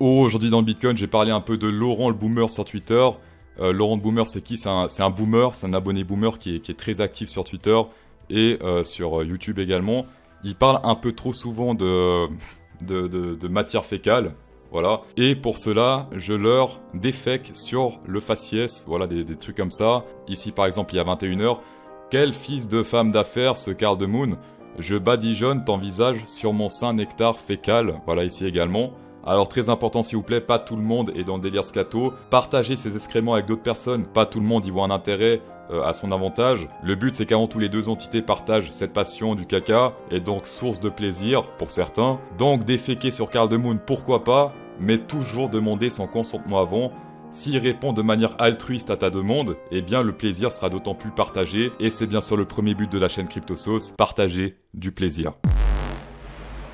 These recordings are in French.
Aujourd'hui dans le Bitcoin, j'ai parlé un peu de Laurent le Boomer sur Twitter. Laurent le Boomer, c'est qui? C'est un boomer, c'est un abonné boomer qui est très actif sur Twitter et sur YouTube également. Il parle un peu trop souvent de matière fécale, voilà. Et pour cela, je leur défèque sur le faciès, voilà, des trucs comme ça. Ici par exemple, il y a 21h. Quel fils de femme d'affaires ce Karl de Moon? Je badigeonne ton visage sur mon sein nectar fécal, voilà ici également. Alors très important s'il vous plaît, pas tout le monde est dans le délire scato. Partagez ses excréments avec d'autres personnes, pas tout le monde y voit un intérêt à son avantage. Le but c'est qu'avant tout les deux entités partagent cette passion du caca, et donc source de plaisir pour certains. Donc déféquer sur Karl de Moon, pourquoi pas, mais toujours demander son consentement avant. S'il répond de manière altruiste à ta demande, eh bien le plaisir sera d'autant plus partagé, et c'est bien sûr le premier but de la chaîne CryptoSauce, partager du plaisir.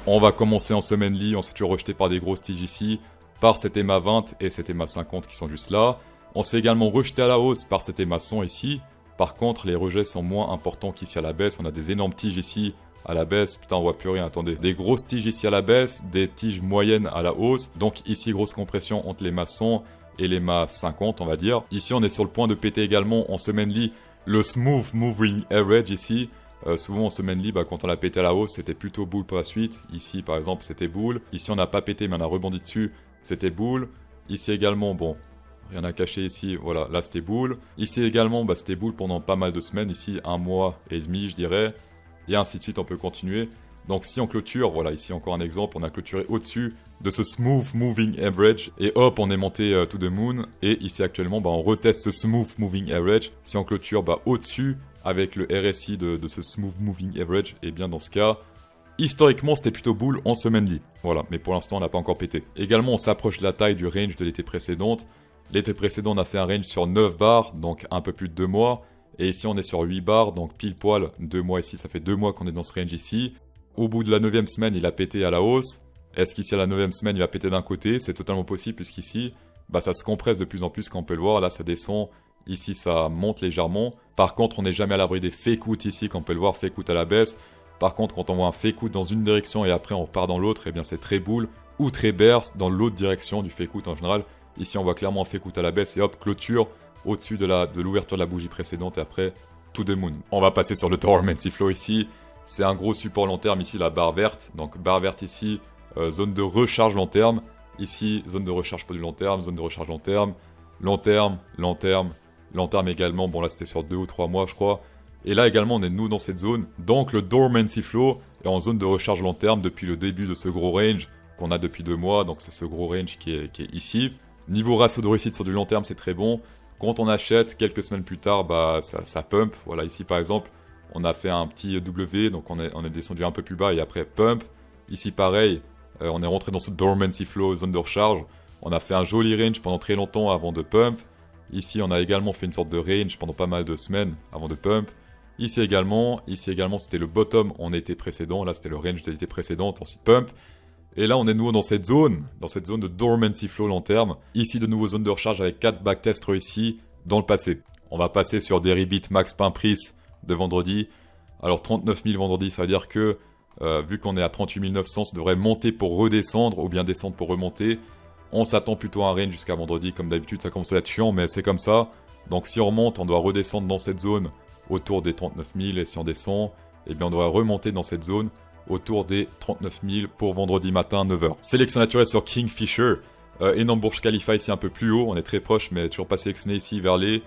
On va commencer en semaine lit, ensuite rejeté par des grosses tiges ici, par cet EMA 20 et cet EMA 50 qui sont juste là. On se fait également rejeter à la hausse par cet EMA 100 ici. Par contre, les rejets sont moins importants qu'ici à la baisse. On a des énormes tiges ici à la baisse. Putain, on voit plus rien, attendez. Des grosses tiges ici à la baisse, des tiges moyennes à la hausse. Donc ici, grosse compression entre les EMA 100 et les EMA 50, on va dire. Ici, on est sur le point de péter également en semaine lit le Smooth Moving Average ici. Souvent en semaine libre, quand on l'a pété à la hausse, c'était plutôt boule pour la suite. Ici par exemple c'était boule. Ici on n'a pas pété mais on a rebondi dessus, c'était boule. Ici également, bon, rien à cacher ici, voilà, là c'était boule. Ici également, c'était boule pendant pas mal de semaines, ici 1 mois et demi je dirais. Et ainsi de suite, on peut continuer. Donc si on clôture, voilà, ici encore un exemple, on a clôturé au-dessus de ce Smooth Moving Average. Et hop, on est monté to the moon. Et ici actuellement, on reteste ce Smooth Moving Average. Si on clôture au-dessus, avec le RSI de ce Smooth Moving Average, et bien dans ce cas, historiquement c'était plutôt boule en semaine lit. Voilà, mais pour l'instant on n'a pas encore pété. Également on s'approche de la taille du range de l'été précédente. L'été précédent on a fait un range sur 9 bars, donc un peu plus de 2 mois. Et ici on est sur 8 bars, donc pile poil 2 mois ici, ça fait 2 mois qu'on est dans ce range ici. Au bout de la 9e semaine il a pété à la hausse. Est-ce qu'ici à la 9e semaine il va péter d'un côté? C'est totalement possible puisqu'ici ça se compresse de plus en plus, comme on peut le voir, là ça descend. Ici, ça monte légèrement. Par contre, on n'est jamais à l'abri des fake out ici, comme on peut le voir, fake out à la baisse. Par contre, quand on voit un fake out dans une direction et après on repart dans l'autre, eh bien c'est très boule ou très bear dans l'autre direction du fake out en général. Ici, on voit clairement un fake out à la baisse et hop, clôture au-dessus de l'ouverture de la bougie précédente et après, to the moon. On va passer sur le Dormancy Flow ici. C'est un gros support long terme ici, la barre verte. Donc, barre verte ici, zone de recharge long terme. Ici, zone de recharge pour du long terme, zone de recharge long terme. Long terme, long terme. Long terme également, bon là c'était sur 2 ou 3 mois je crois. Et là également on est nous dans cette zone. Donc le Dormancy Flow est en zone de recharge long terme depuis le début de ce gros range qu'on a depuis 2 mois. Donc c'est ce gros range qui est ici. Niveau ratio de réussite sur du long terme c'est très bon. Quand on achète, quelques semaines plus tard, ça pump. Voilà ici par exemple, on a fait un petit W, donc on est descendu un peu plus bas et après pump. Ici pareil, on est rentré dans ce Dormancy Flow, zone de recharge. On a fait un joli range pendant très longtemps avant de pump. Ici, on a également fait une sorte de range pendant pas mal de semaines avant de pump. Ici également, c'était le bottom en été précédent. Là, c'était le range de l'été précédent, ensuite pump. Et là, on est nouveau dans cette zone de Dormancy Flow long terme. Ici, de nouveau zone de recharge avec 4 backtests réussis dans le passé. On va passer sur des rebits max pain pris de vendredi. Alors, 39 000 vendredi, ça veut dire que, vu qu'on est à 38 900, ça devrait monter pour redescendre ou bien descendre pour remonter. On s'attend plutôt à un range jusqu'à vendredi, comme d'habitude ça commence à être chiant, mais c'est comme ça. Donc si on remonte, on doit redescendre dans cette zone autour des 39 000, et si on descend, eh bien on doit remonter dans cette zone autour des 39 000 pour vendredi matin 9h. Sélection naturelle sur Kingfisher, énorme Burj Khalifa ici un peu plus haut, on est très proche, mais toujours pas sélectionné ici vers les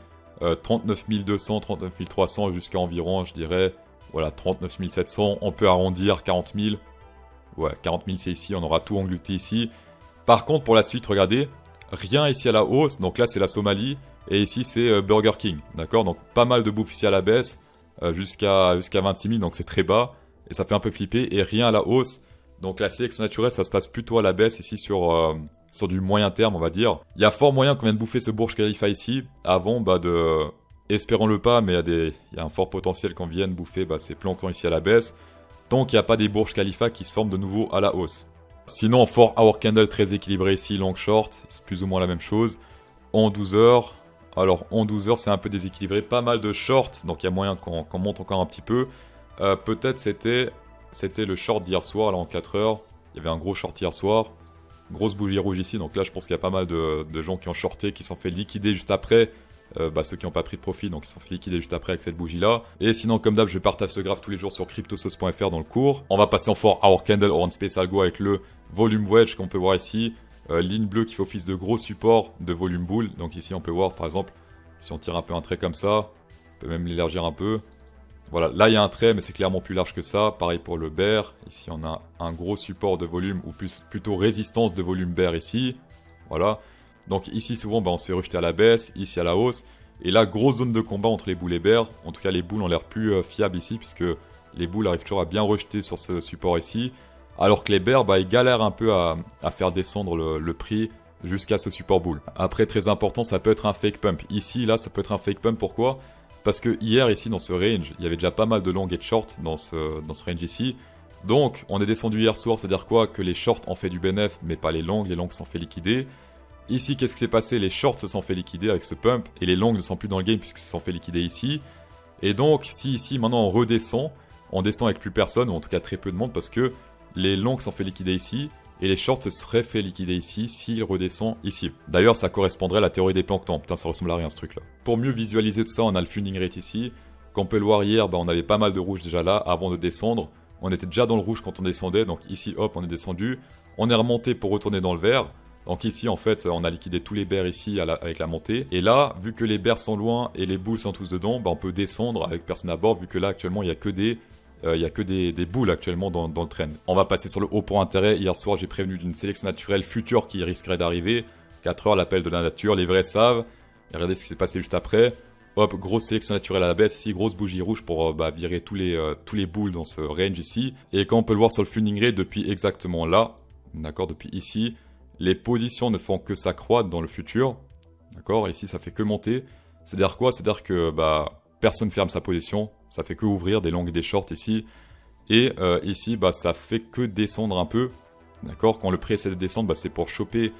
39 200, 39 300 jusqu'à environ, je dirais, voilà, 39 700, on peut arrondir 40 000. Ouais, 40 000 c'est ici, on aura tout englouti ici. Par contre, pour la suite, regardez, rien ici à la hausse. Donc là, c'est la Somalie. Et ici, c'est Burger King. D'accord? Donc pas mal de bouffe ici à la baisse. Jusqu'à 26 000. Donc c'est très bas. Et ça fait un peu flipper. Et rien à la hausse. Donc la sélection naturelle, ça se passe plutôt à la baisse ici sur du moyen terme, on va dire. Il y a fort moyen qu'on vienne bouffer ce Burj Khalifa ici. Avant, de... Espérons-le pas, mais il y a un fort potentiel qu'on vienne bouffer ces planctons ici à la baisse. Donc il n'y a pas des Burj Khalifa qui se forment de nouveau à la hausse. Sinon, 4 hour candle très équilibré ici, long short, c'est plus ou moins la même chose. En 12 heures, alors en 12 heures c'est un peu déséquilibré, pas mal de shorts, donc il y a moyen qu'on monte encore un petit peu. Peut-être c'était le short d'hier soir, là en 4 heures, il y avait un gros short hier soir. Grosse bougie rouge ici, donc là je pense qu'il y a pas mal de gens qui ont shorté, qui sont fait liquider juste après. Ceux qui n'ont pas pris de profit, donc ils sont fait liquider juste après avec cette bougie là. Et sinon, comme d'hab, je partage ce graphe tous les jours sur cryptosauce.fr dans le cours. On va passer en for Hour Candle or on Space Algo avec le volume wedge qu'on peut voir ici. Ligne bleue qui fait office de gros support de volume bull. Donc ici on peut voir par exemple, si on tire un peu un trait comme ça, on peut même l'élargir un peu. Voilà, là il y a un trait mais c'est clairement plus large que ça. Pareil pour le bear, ici on a un gros support de volume ou plutôt résistance de volume bear ici. Voilà. Donc ici souvent on se fait rejeter à la baisse, ici à la hausse. Et là grosse zone de combat entre les bulls et bears. En tout cas les bulls ont l'air plus fiables ici puisque les bulls arrivent toujours à bien rejeter sur ce support ici. Alors que les bears ils galèrent un peu à faire descendre le prix jusqu'à ce support bull. Après très important, ça peut être un fake pump. Ici là ça peut être un fake pump, pourquoi ? Parce que hier ici dans ce range, il y avait déjà pas mal de long et de short dans ce range ici. Donc on est descendu hier soir, c'est-à-dire quoi ? Que les shorts ont fait du bénéf mais pas les longs s'en fait liquider. Ici, qu'est-ce qui s'est passé ? Les shorts se sont fait liquider avec ce pump, et les longs ne sont plus dans le game puisqu'ils se sont fait liquider ici. Et donc, si ici, maintenant on redescend, on descend avec plus personne, ou en tout cas très peu de monde, parce que les longs sont fait liquider ici, et les shorts se seraient fait liquider ici s'ils redescendent ici. D'ailleurs, ça correspondrait à la théorie des planctons. Putain, ça ressemble à rien ce truc-là. Pour mieux visualiser tout ça, on a le funding rate ici. Comme on peut le voir hier, on avait pas mal de rouge déjà là, avant de descendre. On était déjà dans le rouge quand on descendait, donc ici, hop, on est descendu. On est remonté pour retourner dans le vert. Donc ici, en fait, on a liquidé tous les bears ici avec la montée. Et là, vu que les bears sont loin et les bulls sont tous dedans, on peut descendre avec personne à bord, vu que là, actuellement, il n'y a que des bulls actuellement dans le trend. On va passer sur le haut pour intérêt. Hier soir, j'ai prévenu d'une sélection naturelle future qui risquerait d'arriver. 4 heures, l'appel de la nature, les vrais savent. Et regardez ce qui s'est passé juste après. Hop, grosse sélection naturelle à la baisse ici, grosse bougie rouge pour virer tous les bulls dans ce range ici. Et comme on peut le voir sur le funding rate, depuis exactement là, d'accord, depuis ici, les positions ne font que s'accroître dans le futur. D'accord, ici ça fait que monter. C'est-à-dire quoi ? C'est-à-dire que personne ferme sa position, ça fait que ouvrir des longs et des shorts ici. Et ici, ça fait que descendre un peu. D'accord, quand le prix essaie de descendre, c'est pour choper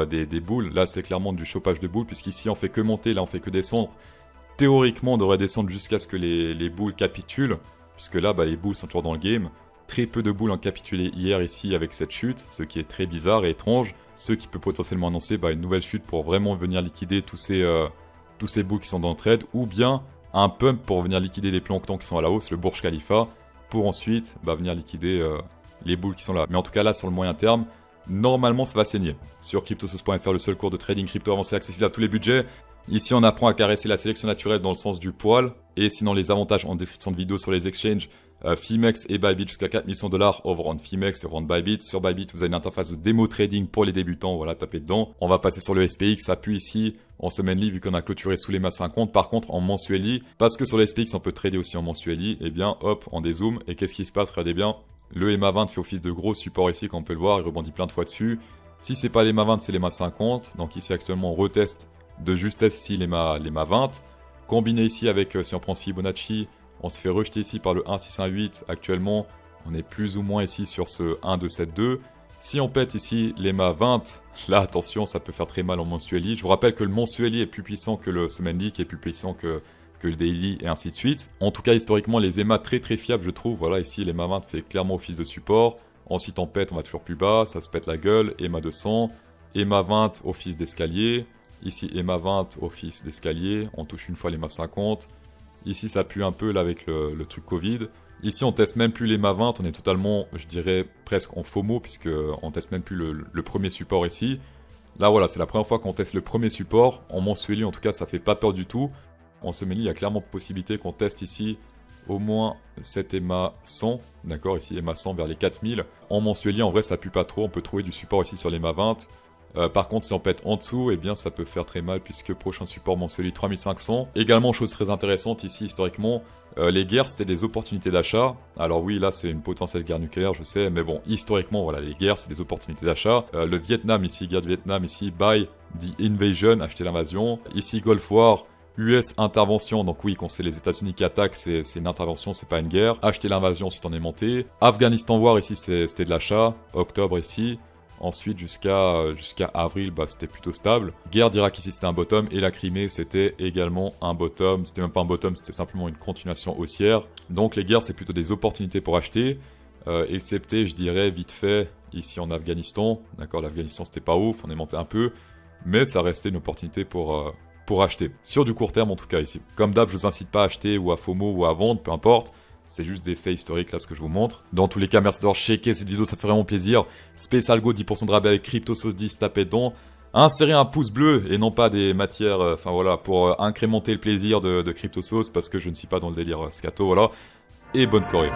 des boules. Là, c'est clairement du chopage de boules, puisqu'ici on fait que monter, là on fait que descendre. Théoriquement, on devrait descendre jusqu'à ce que les boules capitulent, puisque là, les boules sont toujours dans le game. Très peu de boules ont capitulé hier ici avec cette chute, ce qui est très bizarre et étrange. Ce qui peut potentiellement annoncer une nouvelle chute pour vraiment venir liquider tous ces boules qui sont dans le trade, ou bien un pump pour venir liquider les planctons qui sont à la hausse, le Burj Khalifa, pour ensuite venir liquider les boules qui sont là. Mais en tout cas là, sur le moyen terme, normalement ça va saigner. Sur cryptosauce.fr, le seul cours de trading crypto avancé accessible à tous les budgets. Ici, on apprend à caresser la sélection naturelle dans le sens du poil. Et sinon, les avantages en description de vidéo sur les exchanges. Fimex et Bybit jusqu'à 4100 $, over on Fimex et over on Bybit. Sur Bybit, vous avez une interface de démo trading pour les débutants, voilà, tapez dedans. On va passer sur le SPX, ça pue ici en semaine vu qu'on a clôturé sous les masses 50. Par contre, en mensueli, parce que sur le SPX, on peut trader aussi en mensueli, et bien, hop, on dézoome. Et qu'est-ce qui se passe? Regardez bien, le EMA20 fait office de gros support ici, comme on peut le voir, il rebondit plein de fois dessus. Si c'est pas l'EMA20, c'est l'EMA 50. Donc ici, actuellement, on reteste de justesse ici l'EMA 20. Combiné ici avec, si on prend Fibonacci, on se fait rejeter ici par le 1,618. Actuellement, on est plus ou moins ici sur ce 1,272. Si on pète ici l'EMA 20, là attention, ça peut faire très mal en mensueli. Je vous rappelle que le mensueli est plus puissant que le semainly, qui est plus puissant que le daily et ainsi de suite. En tout cas, historiquement, les EMA très très fiables, je trouve. Voilà, ici l'EMA 20 fait clairement office de support. Ensuite on pète, on va toujours plus bas, ça se pète la gueule. EMA 200, EMA 20, office d'escalier. Ici EMA 20, office d'escalier. On touche une fois l'EMA 50. Ici, ça pue un peu là avec le truc Covid. Ici, on teste même plus l'EMA 20. On est totalement, je dirais, presque en FOMO, puisque on teste même plus le premier support ici. Là, voilà, c'est la première fois qu'on teste le premier support. En mensueli, en tout cas, ça fait pas peur du tout. En semaine, il y a clairement possibilité qu'on teste ici au moins cet EMA 100. D'accord, ici EMA 100 vers les 4000. En mensueli, en vrai, ça pue pas trop. On peut trouver du support ici sur l'EMA 20. Par contre, si on pète en dessous, eh bien ça peut faire très mal puisque prochain support mensuel 3500. Également, chose très intéressante ici historiquement, les guerres c'était des opportunités d'achat. Alors oui, là c'est une potentielle guerre nucléaire, je sais, mais bon, historiquement, voilà, les guerres c'est des opportunités d'achat. Le Vietnam ici, guerre du Vietnam ici, buy the invasion, acheter l'invasion. Ici Gulf War, US intervention, donc oui, quand c'est les États-Unis qui attaquent, c'est une intervention, c'est pas une guerre. Acheter l'invasion, ensuite on est monté. Afghanistan War ici, c'était de l'achat. Octobre ici. Ensuite, jusqu'à avril, c'était plutôt stable. Guerre d'Irak ici, c'était un bottom. Et la Crimée, c'était également un bottom. C'était même pas un bottom, c'était simplement une continuation haussière. Donc les guerres, c'est plutôt des opportunités pour acheter. excepté, je dirais, vite fait, ici en Afghanistan. D'accord, l'Afghanistan c'était pas ouf, on est monté un peu, mais ça restait une opportunité pour acheter. Sur du court terme en tout cas ici. Comme d'hab, je vous incite pas à acheter ou à FOMO ou à vendre, peu importe. C'est juste des faits historiques là ce que je vous montre. Dans tous les cas, merci d'avoir checké cette vidéo, ça fait vraiment plaisir. Spécial Go, 10% de rabais avec CryptoSauce10, tapez dedans. Insérez un pouce bleu et non pas des matières, enfin voilà, pour incrémenter le plaisir de CryptoSauce parce que je ne suis pas dans le délire scato, voilà. Et bonne soirée.